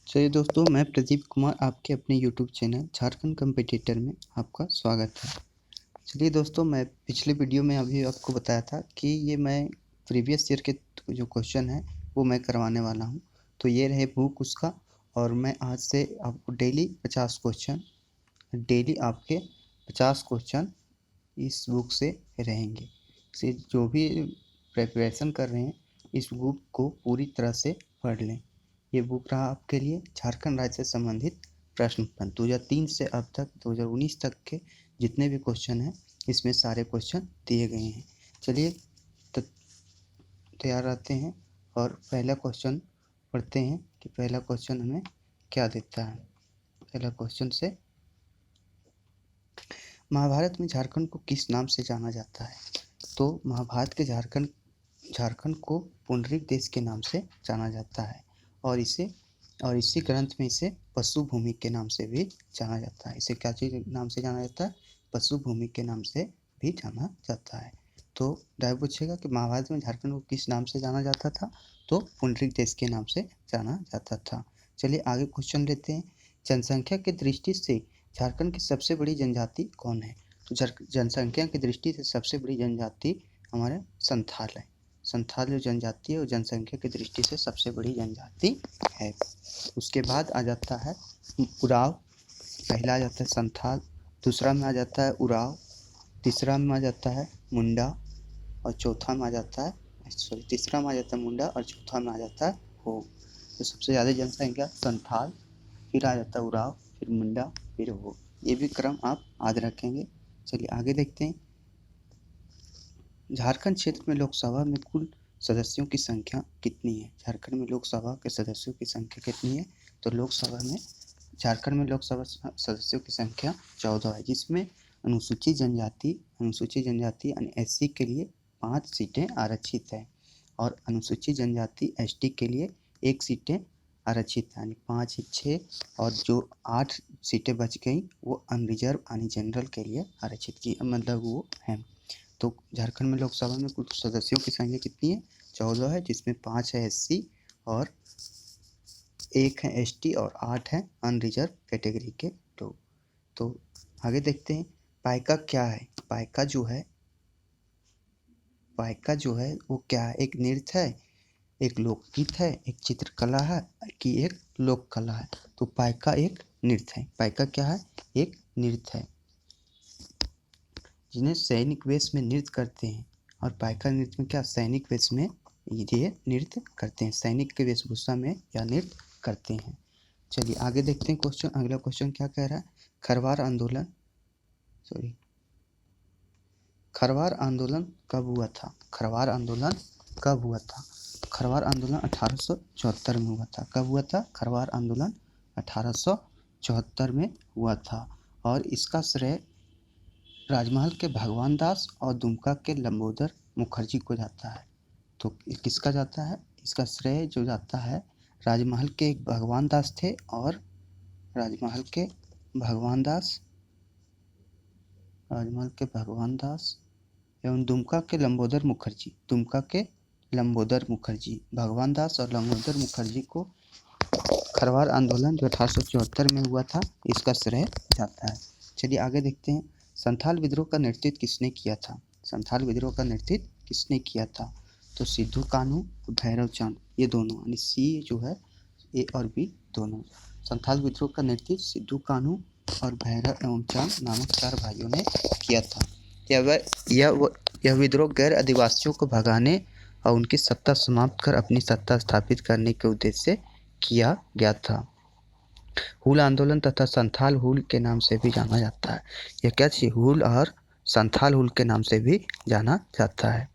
चलिए दोस्तों, मैं प्रदीप कुमार आपके अपने यूट्यूब चैनल झारखंड कॉम्पिटिटर में आपका स्वागत है। चलिए दोस्तों, मैं पिछले वीडियो में अभी आपको बताया था कि ये मैं प्रीवियस ईयर के जो क्वेश्चन है वो मैं करवाने वाला हूँ। तो ये रहे बुक उसका, और मैं आज से आपको डेली 50 क्वेश्चन इस बुक से रहेंगे। से जो भी प्रिपरेशन कर रहे हैं इस बुक को पूरी तरह से पढ़ लें। ये बुक रहा आपके लिए झारखंड राज्य से संबंधित प्रश्न पत्र 2003 से अब तक 2019 तक के जितने भी क्वेश्चन हैं इसमें सारे क्वेश्चन दिए गए हैं। चलिए तैयार रहते हैं और पहला क्वेश्चन पढ़ते हैं कि पहला क्वेश्चन हमें क्या देता है। पहला क्वेश्चन से, महाभारत में झारखंड को किस नाम से जाना जाता है? तो महाभारत के झारखंड को पुंडरीक देश के नाम से जाना जाता है और इसी ग्रंथ में इसे पशु भूमि के नाम से भी जाना जाता है। इसे क्या चीज नाम से जाना जाता है? पशु भूमि के नाम से भी जाना जाता है। तो डाय पूछेगा कि महाभारत में झारखंड को किस नाम से जाना जाता था? तो पुंडरीक देश के नाम से जाना जाता था। चलिए आगे क्वेश्चन लेते हैं। जनसंख्या की दृष्टि से झारखंड की सबसे बड़ी जनजाति कौन है? तो जनसंख्या की दृष्टि से सबसे बड़ी जनजाति हमारे संथाल है। संथाल जो जनजाति है वो जनसंख्या की दृष्टि से सबसे बड़ी जनजाति है। उसके बाद आ जाता है उराव। पहला आ जाता है संथाल, दूसरा में आ जाता है उराव, तीसरा में आ जाता है मुंडा और चौथा में आ जाता है तीसरा में आ जाता है मुंडा और चौथा में आ जाता है हो। तो सबसे ज़्यादा जनसंख्या संथाल, फिर आ जाता है उराव, फिर मुंडा, फिर हो। ये भी क्रम आप याद रखेंगे। चलिए आगे देखते हैं। झारखंड क्षेत्र में लोकसभा में कुल सदस्यों की संख्या कितनी है? झारखंड में लोकसभा के सदस्यों की संख्या कितनी है? तो झारखंड में लोकसभा सदस्यों की संख्या 14 है, जिसमें अनुसूचित जनजाति यानी SC के लिए 5 सीटें आरक्षित है और अनुसूचित जनजाति ST के लिए 1 सीटें आरक्षित है, यानी 5 6, और जो 8 सीटें बच गई वो अनरिजर्व यानी जनरल के लिए आरक्षित की, मतलब वो है। तो झारखंड में लोकसभा में कुल सदस्यों की संख्या कितनी है? 14 है, जिसमें 5 है SC और 1 है ST और 8 है अनरिजर्व कैटेगरी के लोग। तो आगे देखते हैं पाइका क्या है। पाइका जो है वो क्या है? एक नृत्य है, एक लोकगीत है, एक चित्रकला है कि एक लोक कला है? तो पाइका एक नृत्य है। पाइका क्या है? एक नृत्य है जिन्हें सैनिक वेश में नृत्य करते हैं। और पाइका नृत्य में क्या सैनिक वेश में ये नृत्य करते हैं, सैनिक के वेशभूषा में यह नृत्य करते हैं। चलिए आगे देखते हैं क्वेश्चन। अगला क्वेश्चन क्या कह रहा है? खरवार आंदोलन कब हुआ था? खरवार आंदोलन 1874 में हुआ था। कब हुआ था? खरवार आंदोलन 1874 में हुआ था और इसका श्रेय राजमहल के भगवान दास और दुमका के लंबोदर मुखर्जी को जाता है। तो किसका जाता है? इसका श्रेय जो जाता है राजमहल के एक भगवान दास थे और राजमहल के भगवान दास एवं दुमका के लंबोदर मुखर्जी। भगवान दास और लंबोदर मुखर्जी को खरवार आंदोलन जो 1874 में हुआ था इसका श्रेय जाता है। चलिए आगे देखते हैं। संथाल विद्रोह का नेतृत्व किसने किया था? तो सिद्धू कान्हू, भैरव चांद, ये दोनों, यानी C जो है A और B दोनों। संथाल विद्रोह का नेतृत्व सिद्धू कान्हू और भैरव एवं चांद नामक 4 भाइयों ने किया था। यह विद्रोह गैर आदिवासियों को भगाने और उनकी सत्ता समाप्त कर अपनी सत्ता स्थापित करने के उद्देश्य से किया गया था। हूल आंदोलन तथा संथाल हूल के नाम से भी जाना जाता है। यह क्या चीज़? हूल और संथाल हूल के नाम से भी जाना जाता है।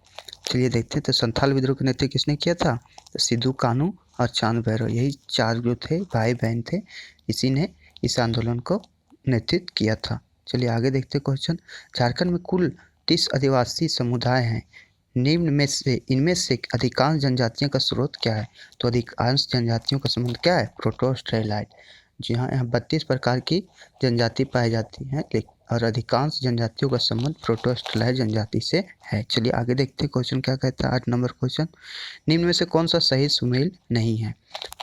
चलिए देखते हैं। तो संथाल विद्रोह का नेतृत्व किसने किया था? तो सिद्धू कान्हू और चांद भैरव, यही 4 जो थे भाई बहन थे, इसी ने इस आंदोलन को नेतृत्व किया था। चलिए आगे देखते हैं क्वेश्चन। झारखंड में कुल 30 आदिवासी समुदाय हैं। इनमें से अधिकांश जनजातियों का स्रोत क्या है? तो अधिकांश जनजातियों का संबंध क्या है? प्रोटोस्ट्रेलाइट। जी हाँ, यहाँ 32 प्रकार की जनजाति पाई जाती हैं और अधिकांश जनजातियों का संबंध प्रोटोस्ट्रेलाइट जनजाति से है। चलिए आगे देखते हैं क्वेश्चन क्या कहता है। 8 नंबर क्वेश्चन। निम्न में से कौन सा सही सुमेल नहीं है?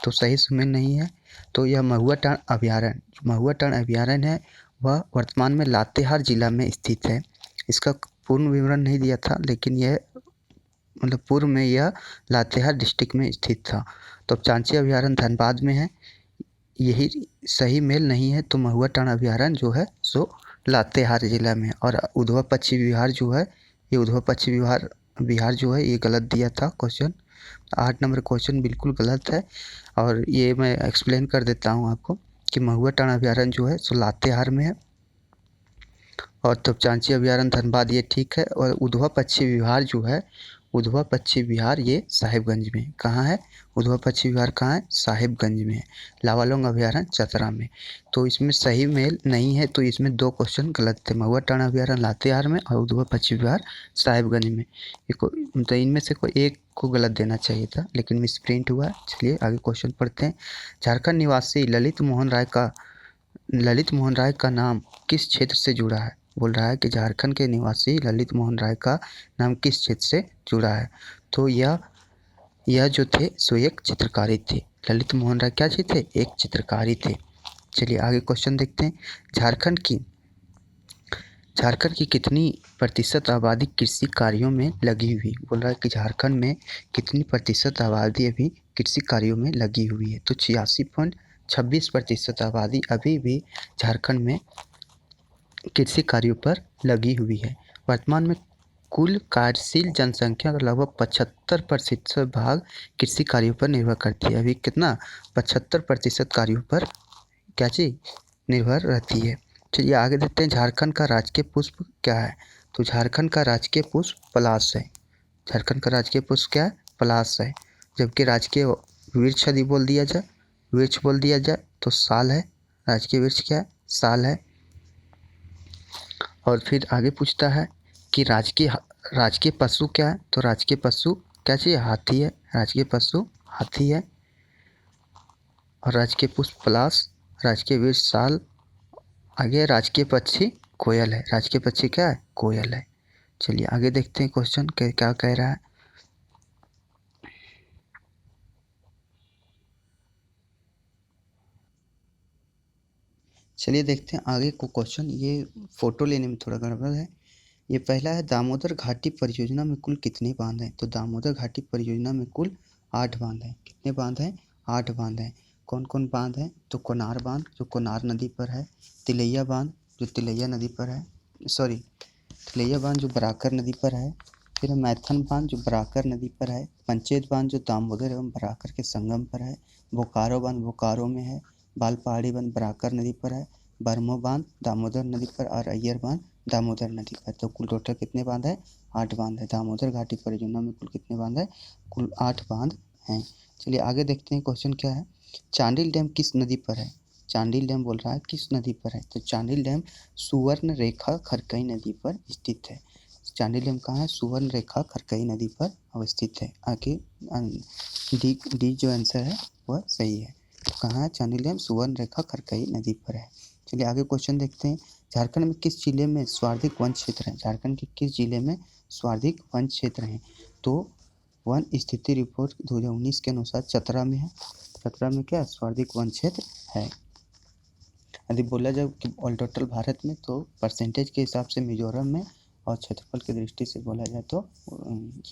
तो सही सुमेल नहीं है तो यह महुआ टांड़ अभयारण्य है, वह वर्तमान में लातेहार जिला में स्थित है। इसका पूर्ण विवरण नहीं दिया था, लेकिन यह मतलब पूर्व में यह लातेहार डिस्ट्रिक्ट में स्थित था। तो चांची अभयारण्य धनबाद में है, यही सही मेल नहीं है, तो महुआ टांड़ अभयारण्य जो है सो लातेहार जिला में। और उधवा पश्चिम बिहार जो है, ये उधवा पश्चिम बिहार जो है ये गलत दिया था क्वेश्चन। 8 नंबर क्वेश्चन बिल्कुल गलत है। और ये मैं एक्सप्लेन कर देता हूँ आपको कि महुआ टांड़ अभयारण्य जो है सो लातेहार में है, और तोपचांची अभयारण्य धनबाद ये ठीक है। और उधवा पश्चिम बिहार जो है, उधवा पश्चिम बिहार ये साहिबगंज में। कहाँ है उधवा पश्चिम बिहार? कहाँ है? साहिबगंज में है। लावालौंग अभयारण्य चतरा में। तो इसमें सही मेल नहीं है, तो इसमें 2 क्वेश्चन गलत थे। महुआ टांड़ अभयारण्य लातेहार में और उधवा पश्चिम बिहार साहिबगंज में। तो इनमें से कोई एक को गलत देना चाहिए था, लेकिन मिसप्रिंट हुआ। चलिए आगे क्वेश्चन पढ़ते हैं। झारखंड निवासी ललित मोहन राय का नाम किस क्षेत्र से जुड़ा है? बोल रहा है कि झारखंड के निवासी ललित मोहन राय का नाम किस क्षेत्र से जुड़ा है? तो यह जो थे सो एक चित्रकारी थे। ललित मोहन राय क्या थे? एक चित्रकारी थे। चलिए आगे क्वेश्चन देखते हैं। झारखंड की कितनी प्रतिशत आबादी कृषि कार्यों में लगी हुई? बोल रहा है कि झारखंड में कितनी प्रतिशत आबादी अभी कृषि कार्यों में लगी हुई है? तो 86.26% आबादी अभी भी झारखंड में कृषि कार्यों पर लगी हुई है। वर्तमान में कुल कार्यशील जनसंख्या का लगभग 75% भाग कृषि कार्यों पर निर्भर करती है। अभी कितना? 75% कार्यों पर क्या चीज़ निर्भर रहती है। चलिए आगे देखते हैं। झारखंड का राजकीय पुष्प क्या है? तो झारखंड का राजकीय पुष्प पलाश है। झारखंड का राजकीय पुष्प क्या है? पलाश है। जबकि राजकीय वृक्ष यदि बोल दिया जाए तो साल है। राजकीय वृक्ष क्या है? साल है। और फिर आगे पूछता है कि राजकीय पशु क्या है? तो राजकीय पशु क्या चाहिए? हाथी है। राजकीय पशु हाथी है। और राजकीय पुष्प पलाश, राजकीय वृक्ष साल। आगे राजकीय पक्षी कोयल है। राजकीय पक्षी क्या है? कोयल है। चलिए आगे देखते हैं क्वेश्चन क्या कह रहा है। चलिए देखते हैं आगे को क्वेश्चन। ये फोटो लेने में थोड़ा गड़बड़ है। ये पहला है, दामोदर घाटी परियोजना में कुल कितने बांध हैं? तो दामोदर घाटी परियोजना में कुल 8 बांध हैं। कितने बांध हैं? 8 बांध हैं। कौन कौन बांध हैं? तो कोनार बांध जो कोनार नदी पर है, तिलैया बांध जो तिलैया नदी पर है, तिलैया बांध जो बराकर नदी पर है, फिर मैथन बांध जो बराकर नदी पर है, पंचेत बांध जो दामोदर एवं बराकर के संगम पर है, बोकारो बांध बोकारो में है, बालपहाड़ी बांध बराकर नदी पर है, बरमो बांध दामोदर नदी पर, और अय्यर बांध दामोदर नदी पर। तो कुल टोटल कितने बांध है? 8 बांध है। दामोदर घाटी परियोजना में कुल कितने बांध है? कुल 8 बांध हैं। चलिए आगे देखते हैं क्वेश्चन क्या है। चांडिल डैम किस नदी पर है? चांडिल डैम बोल रहा है किस नदी पर है? तो चांडिल डैम सुवर्ण रेखा खरकई नदी पर स्थित है। चांडिल डैम कहाँ है? सुवर्ण रेखा खरकई नदी पर अवस्थित है। आगे डी जो आंसर है वह सही है। तो कहाँ है चांडिल डैम? सुवर्ण रेखा खरकई नदी पर है। चलिए आगे क्वेश्चन देखते हैं। झारखंड में किस जिले में सर्वाधिक वन क्षेत्र है? झारखंड के किस जिले में सर्वाधिक वन क्षेत्र हैं? तो वन स्थिति रिपोर्ट 2019 के अनुसार चतरा में है। चतरा में क्या सर्वाधिक वन क्षेत्र है? यदि बोला जाए कि ऑल टोटल भारत में, तो परसेंटेज के हिसाब से मिजोरम में, और क्षेत्रफल की दृष्टि से बोला जाए तो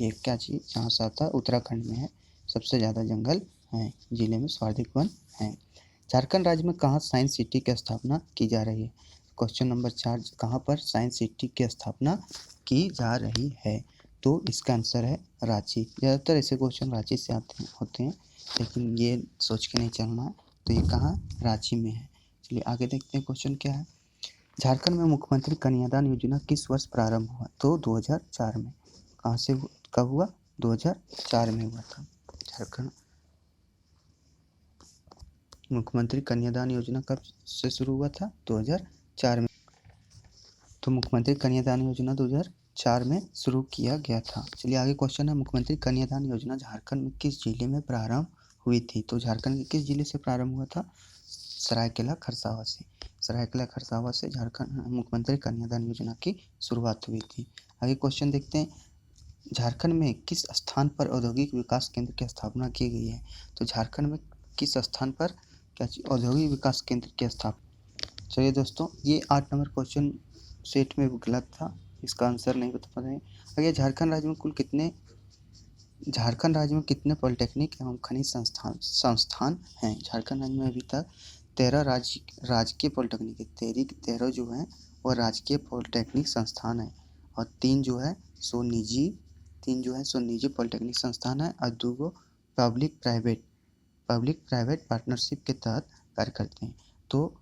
ये क्या चीज़ जहाँ से आता है उत्तराखंड में है। सबसे ज़्यादा जंगल हैं, जिले में सर्वाधिक वन हैं। झारखंड राज्य में कहाँ साइंस सिटी की स्थापना की जा रही है? क्वेश्चन नंबर 4, कहाँ पर साइंस सिटी की स्थापना की जा रही है? तो इसका आंसर है रांची। ज़्यादातर ऐसे क्वेश्चन रांची से होते हैं, लेकिन ये सोच के नहीं चलना है। तो ये कहाँ? रांची में है। चलिए आगे देखते हैं क्वेश्चन क्या है। झारखंड में मुख्यमंत्री कन्यादान योजना किस वर्ष प्रारंभ हुआ? तो 2004 में। कहाँ से कब हुआ? 2004 में हुआ था। झारखंड मुख्यमंत्री कन्यादान योजना कब से शुरू हुआ था? 2004 में। तो मुख्यमंत्री कन्यादान योजना 2004 में शुरू किया गया था। चलिए आगे क्वेश्चन है। मुख्यमंत्री कन्यादान योजना झारखंड में किस जिले में प्रारंभ हुई थी? तो झारखंड के किस जिले से प्रारंभ हुआ था? सरायकेला खरसावां से। सरायकेला खरसावां से झारखंड मुख्यमंत्री कन्यादान योजना की शुरुआत हुई थी। आगे क्वेश्चन देखते हैं। झारखंड में किस स्थान पर औद्योगिक विकास केंद्र की स्थापना की गई है? तो झारखंड में किस स्थान पर क्या चीज़, औद्योगिक विकास केंद्र की स्थापना। चलिए दोस्तों, ये 8 नंबर क्वेश्चन सेट में गलत था, इसका आंसर नहीं बता पा रहे हैं। अगर झारखंड राज्य में कितने पॉलिटेक्निक एवं खनिज संस्थान हैं। झारखंड राज्य में अभी तक 13 राजकीय पॉलिटेक्निक है। 13 जो हैं वो राजकीय पॉलिटेक्निक संस्थान है, और 3 जो है सो निजी पॉलिटेक्निक संस्थान है, और 2 पब्लिक प्राइवेट पार्टनरशिप के तहत कार्य करते हैं। तो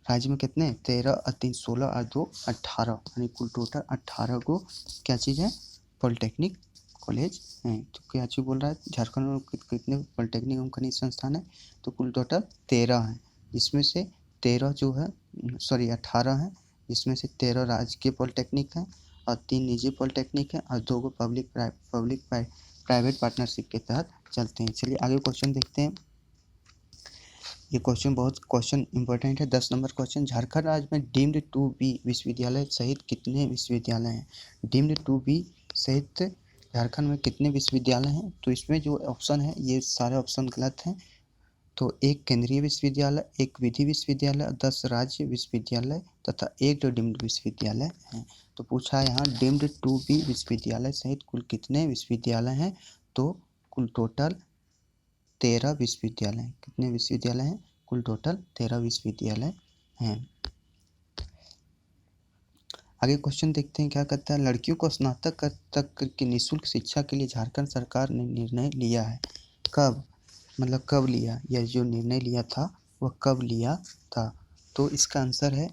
राज्य में कितने, 13 और 3 16 और 2 18, यानी कुल टोटल 18 को क्या चीज़ है, पॉलिटेक्निक कॉलेज हैं। तो क्या चीज़ बोल रहा है, झारखंड में कितने पॉलिटेक्निक एवं खनिज संस्थान है, तो कुल टोटल 13 हैं, जिसमें से 13 जो है 18 हैं, जिसमें से 13 राजकीय पॉलिटेक्निक हैं और 3 निजी पॉलिटेक्निक हैं और 2 पब्लिक प्राइवेट पार्टनरशिप के तहत चलते हैं। चलिए आगे क्वेश्चन देखते हैं। ये क्वेश्चन इंपॉर्टेंट है। 10 नंबर क्वेश्चन, झारखंड राज्य में डीम्ड टू बी विश्वविद्यालय सहित कितने विश्वविद्यालय हैं। डीम्ड टू बी सहित झारखंड में कितने विश्वविद्यालय हैं, तो इसमें जो ऑप्शन है ये सारे ऑप्शन गलत हैं। तो 1 केंद्रीय विश्वविद्यालय, 1 विधि विश्वविद्यालय, 10 राज्य विश्वविद्यालय तथा 1 जो डीम्ड विश्वविद्यालय हैं। तो पूछा है यहाँ डीम्ड टू बी विश्वविद्यालय सहित कुल कितने विश्वविद्यालय हैं, तो कुल टोटल 13 विश्वविद्यालय हैं। कितने विश्वविद्यालय हैं, कुल टोटल 13 विश्वविद्यालय हैं। आगे क्वेश्चन देखते हैं क्या कहता है, लड़कियों को स्नातक तक की निःशुल्क शिक्षा के लिए झारखंड सरकार ने निर्णय लिया है। कब, मतलब कब लिया, यह जो निर्णय लिया था वह कब लिया था, तो इसका आंसर है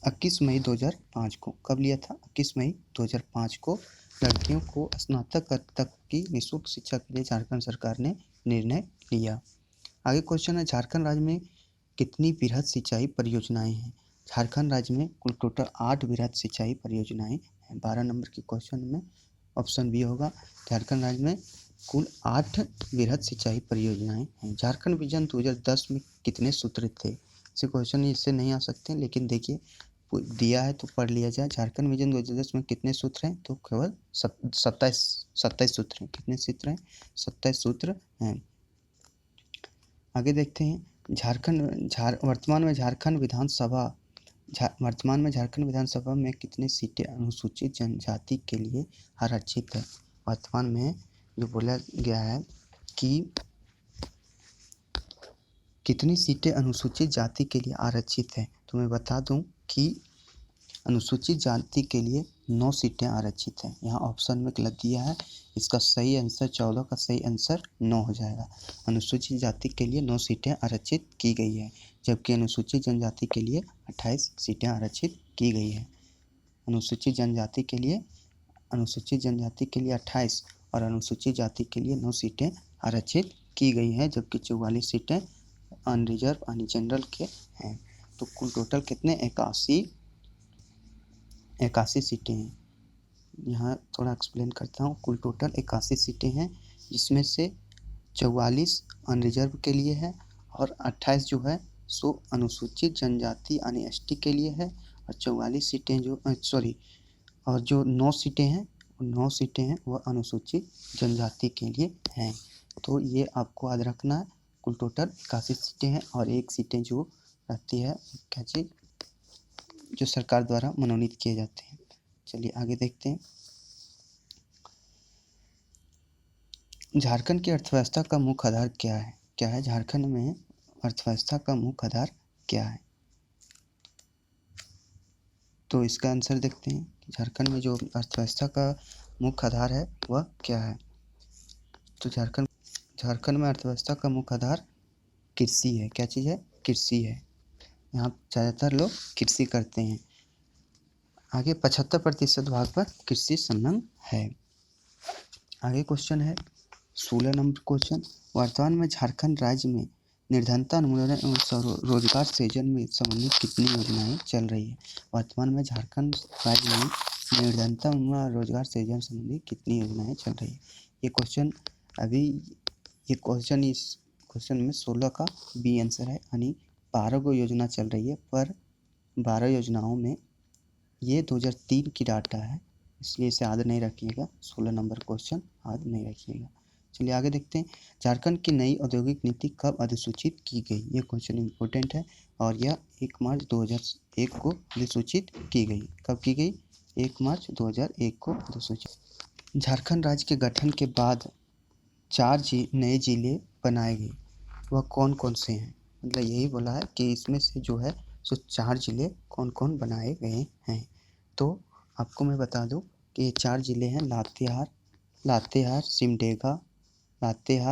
21 मई 2005 को। कब लिया था, 21 मई 2005 को लड़कियों को स्नातक तक की निःशुल्क शिक्षा के लिए झारखंड सरकार ने निर्णय लिया। आगे क्वेश्चन है, झारखंड राज्य में कितनी वृहद सिंचाई परियोजनाएं हैं। झारखंड राज्य में कुल टोटल 8 वृहद सिंचाई परियोजनाएं हैं। 12 नंबर के क्वेश्चन में ऑप्शन बी होगा। झारखंड राज्य में कुल 8 वृहद सिंचाई परियोजनाएं हैं। झारखंड विजन 2010 में कितने सूत्र थे। ऐसे क्वेश्चन इससे नहीं आ सकते, लेकिन देखिए दिया है तो पढ़ लिया जाए। झारखंड विजन 2010 में कितने सूत्र हैं, तो केवल 27 सूत्र हैं। कितने सूत्र हैं, 27 सूत्र हैं। आगे देखते हैं, वर्तमान में झारखंड विधानसभा में कितनी सीटें अनुसूचित जनजाति के लिए आरक्षित है। वर्तमान में जो बोला गया है कि कितनी सीटें अनुसूचित जाति के लिए आरक्षित है, तो मैं बता दूं कि अनुसूचित जाति के लिए 9 सीटें आरक्षित हैं। यहाँ ऑप्शन में गलत दिया है, इसका सही आंसर 14 का सही आंसर 9 हो जाएगा। अनुसूचित जाति के लिए 9 सीटें आरक्षित की गई है, जबकि अनुसूचित जनजाति के लिए 28 सीटें आरक्षित की गई है। अनुसूचित जनजाति के लिए 28 और अनुसूचित जाति के लिए 9 सीटें आरक्षित की गई हैं, जबकि 44 सीटें अनरिजर्व यानी जनरल के हैं। तो कुल टोटल कितने, 81 सीटें हैं। यहाँ थोड़ा एक्सप्लेन करता हूँ। कुल टोटल 81 सीटें हैं, जिसमें से 44 अनरिजर्व के लिए है और 28 जो है सो अनुसूचित जनजाति यानी एसटी के लिए है, और 44 सीटें और जो 9 सीटें हैं वह अनुसूचित जनजाति के लिए हैं। तो ये आपको याद रखना है। कुल टोटल 81 सीटें हैं और 1 सीटें जो रहती है क्या चीज़, जो सरकार द्वारा मनोनीत किए जाते हैं। चलिए आगे देखते हैं। झारखंड की अर्थव्यवस्था का मुख्य आधार क्या है झारखंड में अर्थव्यवस्था का मुख्य आधार क्या है, तो इसका आंसर देखते हैं। झारखंड में जो अर्थव्यवस्था का मुख्य आधार है वह क्या है, तो झारखंड में अर्थव्यवस्था का मुख्य आधार कृषि है। क्या चीज़ है, कृषि है। यहाँ ज़्यादातर लोग कृषि करते हैं। आगे 75% भाग पर कृषि संलग्न है। आगे क्वेश्चन है 16 नंबर क्वेश्चन, वर्तमान में झारखंड राज्य में निर्धनता उन्मूलन एवं रोजगार सृजन में संबंधित कितनी योजनाएं चल रही है। वर्तमान में झारखंड राज्य में निर्धनता उन्मूलन और रोजगार सृजन संबंधी कितनी योजनाएं चल रही है। ये क्वेश्चन इस क्वेश्चन में 16 का बी आंसर है, यानी 12 को योजना चल रही है, पर 12 योजनाओं में ये 2003 की डाटा है, इसलिए इसे याद नहीं रखिएगा। 16 नंबर क्वेश्चन याद नहीं रखिएगा। चलिए आगे देखते हैं, झारखंड की नई औद्योगिक नीति कब अधिसूचित की गई? ये क्वेश्चन इम्पोर्टेंट है और यह 1 मार्च 2001 को अधिसूचित की गई। कब की गई? 1 मार्च 2001 को अधिसूचित। झारखंड राज्य के गठन के बाद 4 नए जिले बनाए गए, वह कौन कौन से हैं? मतलब यही बोला है कि इसमें से जो है सो 4 जिले कौन कौन बनाए गए हैं। तो आपको मैं बता दूं कि ये 4 जिले हैं लातेहार,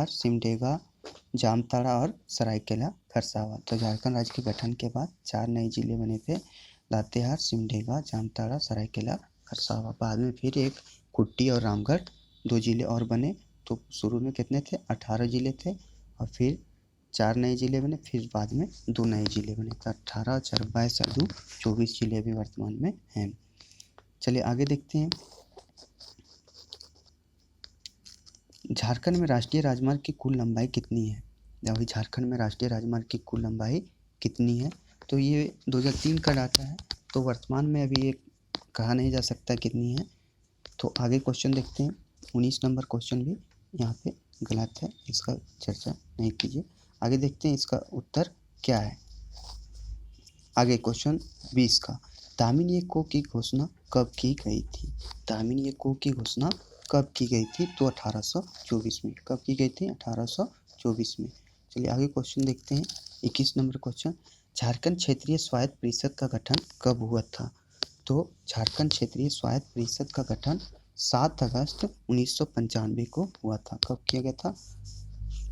सिमडेगा, जामताड़ा और सरायकेला खरसावां। तो झारखंड राज्य के गठन के बाद 4 नए जिले बने थे, लातेहार, सिमडेगा, जामताड़ा, सरायकेला खरसावां। बाद में फिर एक कुट्टी और रामगढ़ 2 जिले और बने। तो शुरू में कितने थे? 18 जिले थे और फिर 4 नए जिले बने, फिर बाद में 2 नए जिले बने। तो 18 4 22 और 2 24 जिले अभी वर्तमान में हैं। चलिए आगे देखते हैं, झारखंड में राष्ट्रीय राजमार्ग की कुल लंबाई कितनी है? अभी झारखंड में राष्ट्रीय राजमार्ग की कुल लंबाई कितनी है? तो ये 2003 का डाटा है, तो वर्तमान में अभी ये कहा नहीं जा सकता कितनी है। तो आगे क्वेश्चन देखते हैं, 19 नंबर क्वेश्चन भी यहाँ पे गलत है, इसका चर्चा नहीं कीजिए। आगे देखते हैं इसका उत्तर क्या है। आगे क्वेश्चन 20 का, दामिनी एक्को की घोषणा कब की गई थी? दामिनी एक्को की घोषणा कब की गई थी? तो 1824 में। कब की गई थी? 1824 में। चलिए आगे क्वेश्चन देखते हैं, 21 नंबर क्वेश्चन, झारखंड क्षेत्रीय स्वायत्त परिषद का गठन कब हुआ था? तो झारखंड क्षेत्रीय स्वायत्त परिषद का गठन 7 अगस्त 1995 को हुआ था। कब किया गया था?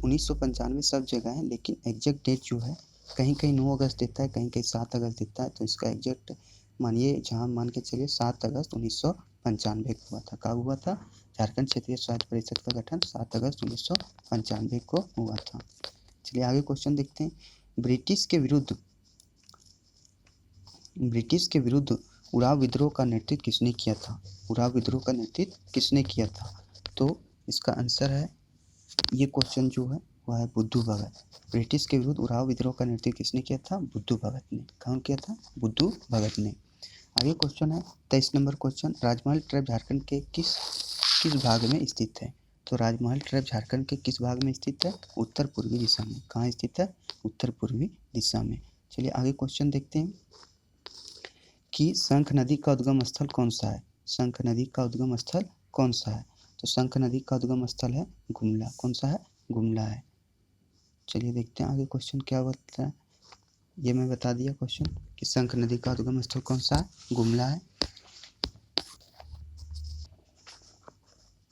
1995 सब जगह है, लेकिन एग्जैक्ट डेट जो है कहीं कहीं 9 अगस्त देता है, कहीं कहीं 7 अगस्त देता है। तो इसका एग्जैक्ट मानिए, जहाँ मान के चलिए 7 अगस्त 1995 को हुआ था। कब हुआ था? झारखंड क्षेत्रीय स्वायत्त परिषद का गठन 7 अगस्त 1995 को हुआ था। चलिए आगे क्वेश्चन देखते हैं, ब्रिटिश के विरुद्ध उराव विद्रोह का नेतृत्व किसने किया था? उराव विद्रोह का नेतृत्व किसने किया था? तो इसका आंसर है, ये क्वेश्चन जो है वह है बुद्धू भगत। ब्रिटिश के विरुद्ध उराव विद्रोह का नेतृत्व किसने किया था? बुद्धू भगत ने। कौन किया था? बुद्धू भगत ने। आगे क्वेश्चन है 23 नंबर क्वेश्चन, राजमहल ट्रैप झारखंड के किस भाग में स्थित है? तो राजमहल ट्रैप झारखंड के किस भाग में स्थित है? उत्तर पूर्वी दिशा में। कहाँ स्थित है? उत्तर पूर्वी दिशा में। चलिए आगे क्वेश्चन देखते हैं कि शंख नदी का उद्गम स्थल कौन सा है? शंख नदी का उद्गम स्थल कौन सा है? तो शंख नदी का उद्गम स्थल है गुमला। कौन सा है? गुमला है। चलिए देखते हैं आगे क्वेश्चन क्या बता है। ये मैं बता दिया क्वेश्चन कि शंख नदी का उद्गम स्थल कौन सा है? गुमला है।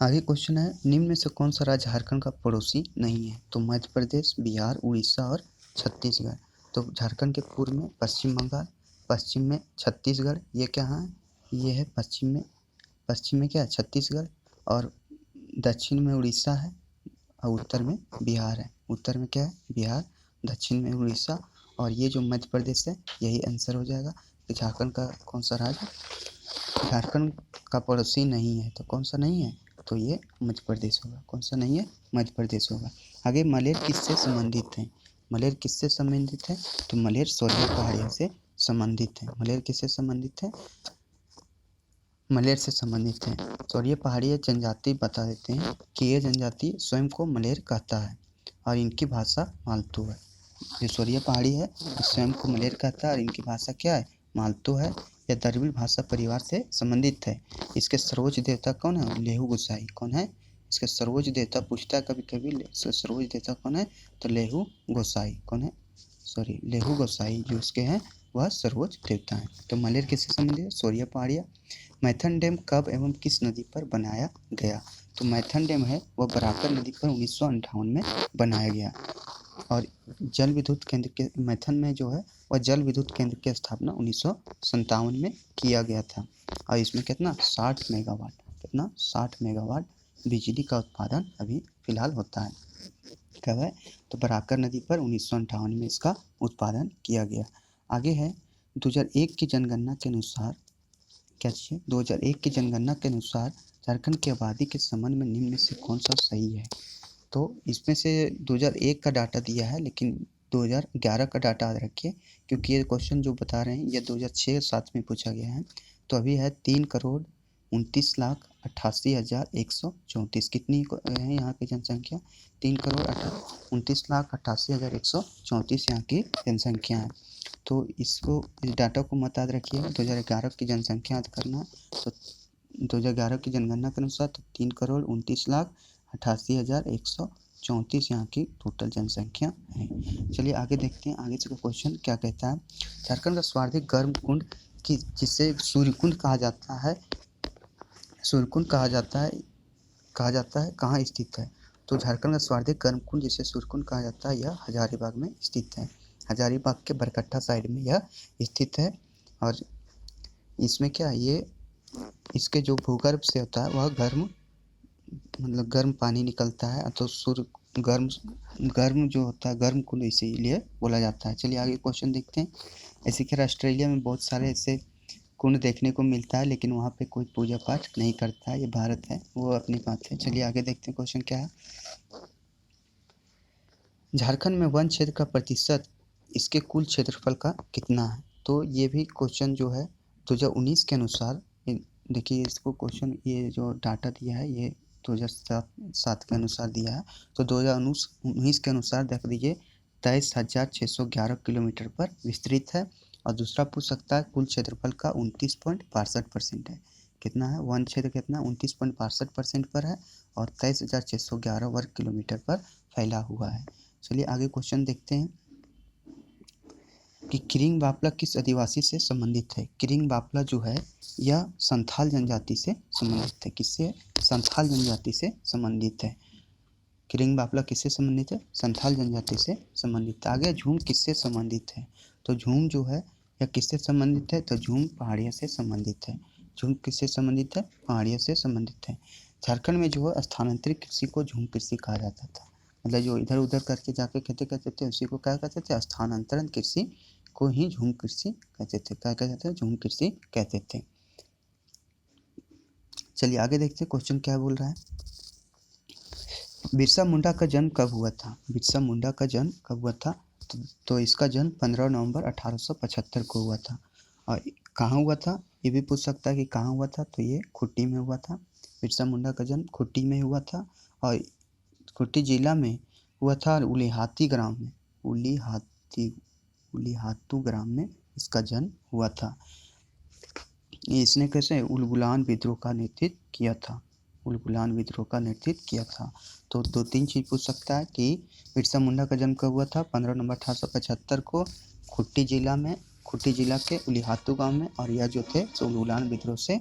आगे क्वेश्चन है, निम्न में से कौन सा राज्य झारखंड का पड़ोसी नहीं है? तो मध्य प्रदेश, बिहार, उड़ीसा और छत्तीसगढ़। तो झारखंड के पूर्व में पश्चिम बंगाल, पश्चिम में छत्तीसगढ़, ये क्या है? ये है पश्चिम में क्या है? छत्तीसगढ़, और दक्षिण में उड़ीसा है और उत्तर में बिहार है। उत्तर में क्या है? बिहार, दक्षिण में उड़ीसा, और ये जो मध्य प्रदेश है यही आंसर हो जाएगा कि झारखंड का कौन सा राज्य झारखंड का पड़ोसी नहीं है। तो कौन सा नहीं है? तो ये मध्य प्रदेश होगा। कौन सा नहीं है? मध्य प्रदेश होगा। आगे मलेर किससे संबंधित है? मलेर किससे संबंधित है? तो मलेर सोरिया पहाड़ियों से संबंधित है। मलेर किससे संबंधित है? मलेर से संबंधित है। सोरिया पहाड़िया जनजाति बता देते हैं कि ये जनजाति स्वयं को मलेर कहता है और इनकी भाषा मालतू है। जो सोरिया पहाड़ी है स्वयं को मलेर कहता है और इनकी भाषा क्या है? मालतू है। यह द्रविड़ भाषा परिवार से संबंधित है। इसके सर्वोच्च देवता कौन है? लेहू गोसाई। कौन है? इसके सर्वोच्च देवता पूछता है कभी कभी, सर्वोच्च देवता कौन है? तो लेहू गोसाई। कौन है? लेहू गोसाई जो उसके हैं वह सर्वोच्च देवता हैं। तो मलेर किससे संबंधित है? सोरिया पहाड़िया। मैथन डैम कब एवं किस नदी पर बनाया गया? तो मैथन डैम है वह बराकर नदी पर 1958 में बनाया गया और जल विद्युत केंद्र के मैथन में जो है वह जल विद्युत केंद्र की स्थापना 1957 में किया गया था और इसमें कितना 60 मेगावाट कितना 60 मेगावाट बिजली का उत्पादन अभी फिलहाल होता है। कब है? तो बराकर नदी पर 1958 में इसका उत्पादन किया गया। आगे है 2001 की जनगणना के अनुसार क्या चाहिए? 2001 की जनगणना के अनुसार झारखंड की आबादी के संबंध में निम्न में से कौन सा सही है? तो इसमें से 2001 का डाटा दिया है लेकिन 2011 का डाटा याद रखिए क्योंकि ये क्वेश्चन जो बता रहे हैं ये 2006-7 में पूछा गया है। तो अभी है 3,29,28,000 3,29,134। कितनी है यहाँ की जनसंख्या? 3,29,88,134 यहाँ की जनसंख्या है। तो इसको, इस डाटा को मत याद रखिएगा। 2011 की जनसंख्या याद करना है। तो 2011 की जनगणना के अनुसार तो 3,29,88,134 यहाँ की टोटल जनसंख्या है। चलिए आगे देखते हैं, आगे से क्वेश्चन क्या कहता है। झारखंड का सर्वाधिक गर्म कुंड की जिसे सूर्यकुंड कहा जाता है, सूर्यकुंड कहा जाता है कहाँ स्थित है? तो झारखंड का सर्वाधिक गर्म कुंड जिसे सूर्यकुंड कहा जाता है यह हजारीबाग में स्थित है। हजारीबाग के बरकट्टा साइड में यह स्थित है। और इसमें क्या है, ये इसके जो भूगर्भ से होता है वह गर्म, मतलब गर्म पानी निकलता है। तो सूर्य गर्म गर्म जो होता है गर्म कुंड इसीलिए बोला जाता है। चलिए आगे क्वेश्चन देखते हैं। ऐसे कि ऑस्ट्रेलिया में बहुत सारे ऐसे कुंड देखने को मिलता है, लेकिन वहाँ पे कोई पूजा पाठ नहीं करता है। ये भारत है, वो अपनी बात है। चलिए आगे देखते हैं क्वेश्चन क्या है। झारखंड में वन क्षेत्र का प्रतिशत इसके कुल क्षेत्रफल का कितना है? तो ये भी क्वेश्चन जो है 2019 के अनुसार, देखिए इसको क्वेश्चन, ये जो डाटा दिया है ये 2007 के अनुसार दिया है। तो 2019 के अनुसार देख लीजिए 23,611 किलोमीटर पर विस्तृत है। और दूसरा पूछ सकता है कुल क्षेत्रफल का 29.62% है। कितना है? वन क्षेत्र कितना? 29.62% पर है और 23,611 वर्ग किलोमीटर पर फैला हुआ है। चलिए आगे क्वेश्चन देखते हैं कि किरिंग बापला किस आदिवासी से संबंधित है? किरिंग बापला जो है यह संथाल जनजाति से संबंधित है। किससे? संथाल जनजाति से संबंधित है। किरिंग बापला किससे संबंधित है? संथाल जनजाति से संबंधित है। आगे झूम किससे संबंधित है? तो झूम जो है यह किससे संबंधित है? तो झूम पहाड़िया से संबंधित है। झूम किससे संबंधित है? पहाड़िया से संबंधित है। झारखंड में जो है स्थानांतरित कृषि को झूम कृषि कहा जाता था। मतलब जो इधर उधर करके जाके खेती करते थे उसी को क्या कहते थे? स्थानांतरण कृषि को ही झूम कृषि कहते थे। क्या कहते थे? झूम कृषि कहते थे। चलिए आगे देखते हैं क्वेश्चन क्या बोल रहा है। बिरसा मुंडा का जन्म कब हुआ था? बिरसा मुंडा का जन्म कब हुआ था? तो इसका जन्म 15 नवंबर 1875 को हुआ था। और कहाँ हुआ था ये भी पूछ सकता है कि कहाँ हुआ था। तो ये खूंटी में हुआ था। बिरसा मुंडा का जन्म खूंटी में हुआ था और खूंटी जिला में हुआ था और उलिहाती ग्राम में, उलिहातू ग्राम में इसका जन्म हुआ था। इसने कैसे उलगुलान विद्रोह का नेतृत्व किया था। उलगुलान विद्रोह का नेतृत्व किया था। तो 2-3 चीज़ पूछ सकता है कि बिरसा मुंडा का जन्म कब हुआ था? 15 नवंबर 1875 को खूंटी जिला के उलिहातू गांव में। और यह जो थे उलगुलान विद्रोह से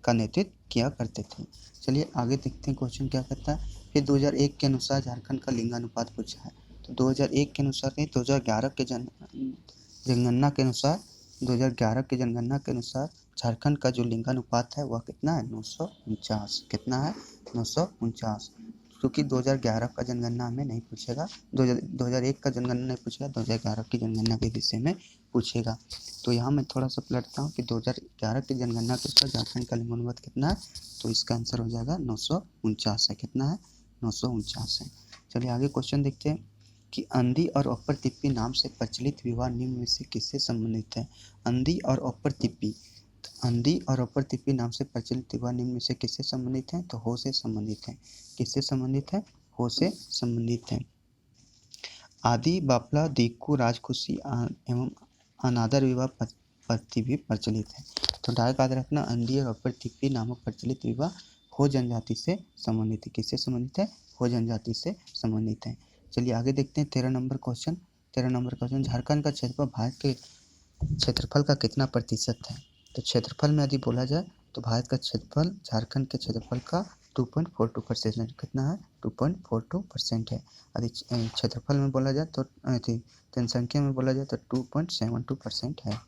का नेतृत्व किया करते थे। चलिए आगे देखते हैं क्वेश्चन क्या कहता है। फिर 2001 के अनुसार झारखंड का लिंगानुपात पूछा है। तो 2001 के अनुसार नहीं, 2011 के जनगणना के अनुसार 2011 की जनगणना के अनुसार झारखंड का जो लिंगानुपात है वह कितना है? 949। कितना है? 949। क्योंकि 2011 का जनगणना हमें नहीं पूछेगा, 2001 का जनगणना नहीं पूछेगा, 2011 की जनगणना के विषय में पूछेगा। तो यहाँ मैं थोड़ा सा पलटता हूँ कि 2011 की जनगणना के अनुसार झारखंड का लिंगानुपात कितना है? तो इसका आंसर हो जाएगा 949 है। कितना है? 949 है। चलिए आगे क्वेश्चन देखते हैं कि अंधी और अपर तिप्पी नाम से प्रचलित विवाह निम्न में से किससे संबंधित है? अंधी और अपर तिप्पी, अंधी और अपर तिप्पी नाम से प्रचलित विवाह निम्न में से किससे संबंधित है? तो हो से संबंधित है। किससे संबंधित है? हो से संबंधित है। आदि बापला दिक्कू राजखुशी एवं अनादर विवाह पद्धति भी प्रचलित है। तो डायरेक्ट याद रखना, अंधी और अपर तिप्पी नामक प्रचलित विवाह हो जनजाति से संबंधित है। किससे संबंधित है? हो जनजाति से संबंधित है। चलिए आगे देखते हैं 13 number question. 13 number question, Jharkhand का क्षेत्रफल भारत के क्षेत्रफल का कितना प्रतिशत है? तो क्षेत्रफल में यदि बोला जाए तो भारत का क्षेत्रफल झारखंड के क्षेत्रफल का 2.42% कितना है? 2.42% है। यदि क्षेत्रफल में बोला जाए तो जनसंख्या में बोला जाए तो 2.72% है।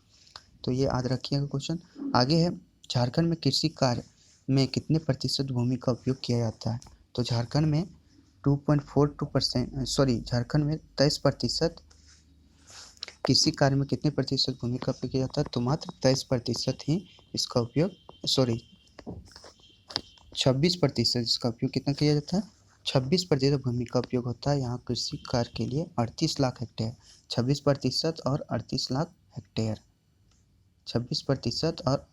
तो ये याद रखिएगा क्वेश्चन। आगे है, झारखंड में कृषि कार्य में कितने प्रतिशत भूमि का उपयोग किया जाता है? तो झारखंड में 2.42%, सॉरी, झारखंड में 23% कृषि कार्य में कितने प्रतिशत भूमि का उपयोग किया जाता है? तो मात्र 23% ही इसका उपयोग, सॉरी 26% इसका उपयोग कितना किया जाता है? 26% भूमि का उपयोग होता है यहाँ कृषि कार्य के लिए। 38 लाख हेक्टेयर, 26% और 38 लाख हेक्टेयर, 26% और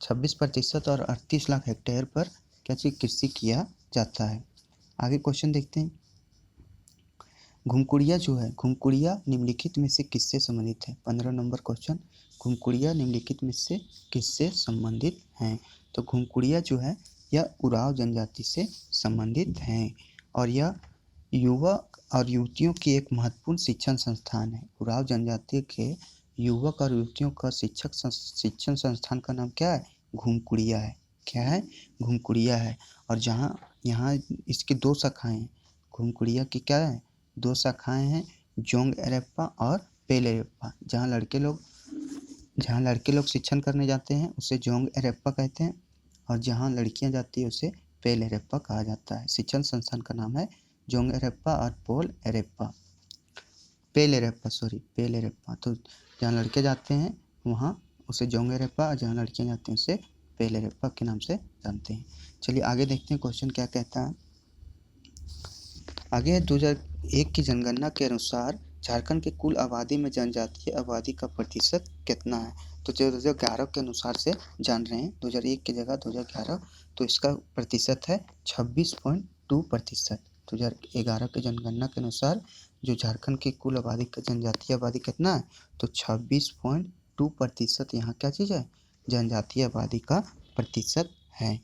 26% और 38 लाख हेक्टेयर पर क्या चीज कृषि किया जाता है। आगे क्वेश्चन देखते हैं। घुमकुड़िया जो है, घुमकुड़िया निम्नलिखित में से किससे संबंधित है। 15 नंबर क्वेश्चन, घुमकुड़िया निम्नलिखित में से किससे संबंधित हैं। तो घुमकुड़िया जो है यह उराव जनजाति से संबंधित हैं और यह युवक और युवतियों की एक महत्वपूर्ण शिक्षण संस्थान है। उराव जनजाति के युवक और युवतियों का शिक्षण संस्थान का नाम क्या है, घुमकुड़िया है। क्या है, घुमकुड़िया है। और जहाँ यहाँ इसकी 2 शाखाएं हैं, घुमकुड़िया की क्या है, 2 शाखाएं हैं, जोंग एरेप्पा और पेल एरेप्पा। जहाँ लड़के लोग शिक्षण करने जाते हैं उसे जोंग एरेप्पा कहते हैं और जहाँ लड़कियां जाती है उसे पेल एरेप्पा कहा जाता है। शिक्षण संस्थान का नाम है जोंग एरेप्पा और पेल एरेप्पा। तो जहाँ लड़के जाते हैं वहाँ उसे जोंग एरेप्पा और जहाँ लड़कियां जाती हैं उसे पेल एरेप्पा के नाम से जानते हैं। चलिए आगे देखते हैं क्वेश्चन क्या कहता है। आगे 2001 की जनगणना के अनुसार झारखंड की कुल आबादी में जनजातीय आबादी का प्रतिशत कितना है। तो 2011 के अनुसार से जान रहे हैं, 2001 की जगह 2011, तो इसका प्रतिशत है 26.2%। 2011 के जनगणना के अनुसार जो झारखंड की कुल आबादी का जनजातीय आबादी कितना है, तो 26.2% यहाँ क्या चीज़ है, जनजातीय आबादी का प्रतिशत है।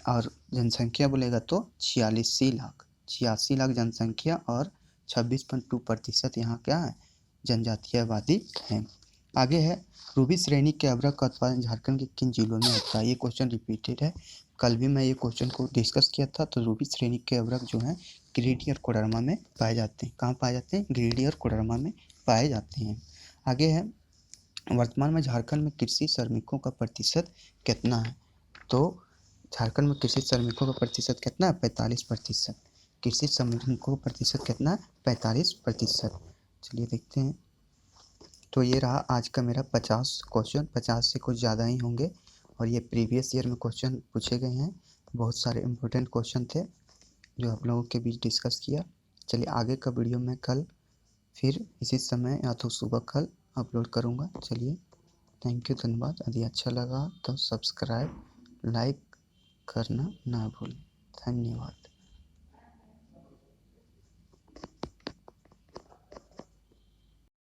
और जनसंख्या बोलेगा तो 86 लाख जनसंख्या और 26.2% यहाँ क्या है, जनजातीय आबादी है। आगे है, रूबी श्रेणी के अभ्रक का उत्पादन झारखंड के किन जिलों में होता है। ये क्वेश्चन रिपीटेड है, कल भी मैं ये क्वेश्चन को डिस्कस किया था। तो रूबी श्रेणी के अभ्रक जो हैं गिरिडीह और कोडरमा में पाए जाते हैं। कहाँ पाए जाते हैं, गिरिडीह और कोडरमा में पाए जाते हैं। आगे है, वर्तमान में झारखंड में कृषि श्रमिकों का प्रतिशत कितना है। तो झारखंड में कृषि श्रमिकों का प्रतिशत कितना है, 45%। कृषि श्रमिकों का प्रतिशत कितना है, 45%। चलिए देखते हैं। तो ये रहा आज का मेरा 50 क्वेश्चन, 50 से कुछ ज़्यादा ही होंगे और ये प्रीवियस ईयर में क्वेश्चन पूछे गए हैं। बहुत सारे इम्पोर्टेंट क्वेश्चन थे जो आप लोगों के बीच डिस्कस किया। चलिए आगे का वीडियो मैं कल फिर इसी समय या तो सुबह कल अपलोड करूँगा। चलिए थैंक यू, धन्यवाद। यदि अच्छा लगा तो सब्सक्राइब लाइक करना ना भूलें। धन्यवाद।